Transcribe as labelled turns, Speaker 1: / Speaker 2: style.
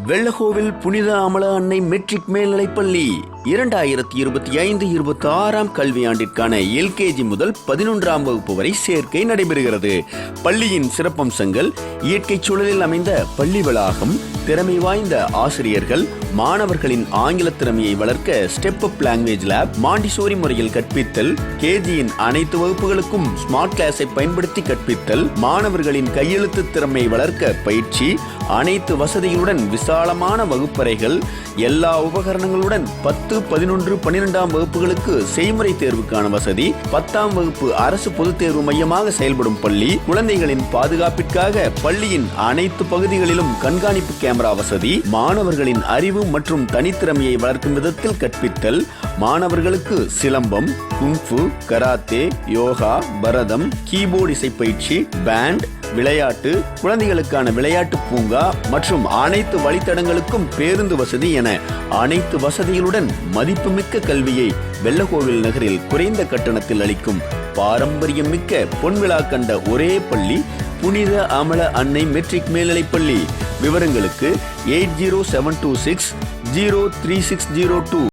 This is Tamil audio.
Speaker 1: வெள்ளகோவில் புனித அமல அன்னை மெட்ரிக் மேல்நிலைப்பள்ளி 2025-26 கல்வியாண்டிற்கான எல்கேஜி முதல் 11ஆம் வகுப்பு வரை சேர்க்கை நடைபெறுகிறது. பள்ளியின் சிறப்பம்சங்கள்: இயற்கை சூழலில் அமைந்த பள்ளி வளாகம், திறமை வாய்ந்த ஆசிரியர்கள், மாணவர்களின் ஆங்கில திறமையை வளர்க்க step up language lab, Montessori முறையில் கற்பித்தல், கேஜியின் அனைத்து வகுப்புகளுக்கும் ஸ்மார்ட் கிளாஸை பயன்படுத்தி கற்பித்தல், மாணவர்களின் கையெழுத்து திறமையை வளர்க்க பயிற்சி, அனைத்து வசதிகளுடன் விசாலமான வகுப்பறைகள், எல்லா உபகரணங்களுடன் 10, 11, 12ஆம் வகுப்புகளுக்கு செய்முறை தேர்வுக்கான வசதி, 10ஆம் வகுப்பு அரசு பொதுத் தேர்வு மையமாக செயல்படும் பள்ளி, குழந்தைகளின் பாதுகாப்பிற்காக பள்ளியின் அனைத்து பகுதிகளிலும் கண்காணிப்பு கேமரா வசதி, மாணவர்களின் அறிவு மற்றும் தனித்திறமையை வளர்க்கும் விதத்தில் கற்பித்தல், மாணவர்களுக்கு சிலம்பம், குங்ஃபு, கராத்தே, யோகா, பரதம், கீபோர்டு இசைப்பயிற்சி, பேண்ட், விளையாட்டு, குழந்தைகளுக்கான விளையாட்டு பூங்கா மற்றும் அனைத்து வழித்தடங்களுக்கும் பேருந்து வசதி என அனைத்து வசதிகளுடன் மதிப்புமிக்க கல்வியை வெள்ளகோவில் நகரில் குறைந்த கட்டணத்தில் அளிக்கும் பாரம்பரியம் மிக்க பொன்விழா கண்ட ஒரே பள்ளி புனித அமல அன்னை மெட்ரிக் மேல்நிலைப்பள்ளி. விவரங்களுக்கு 8072603602.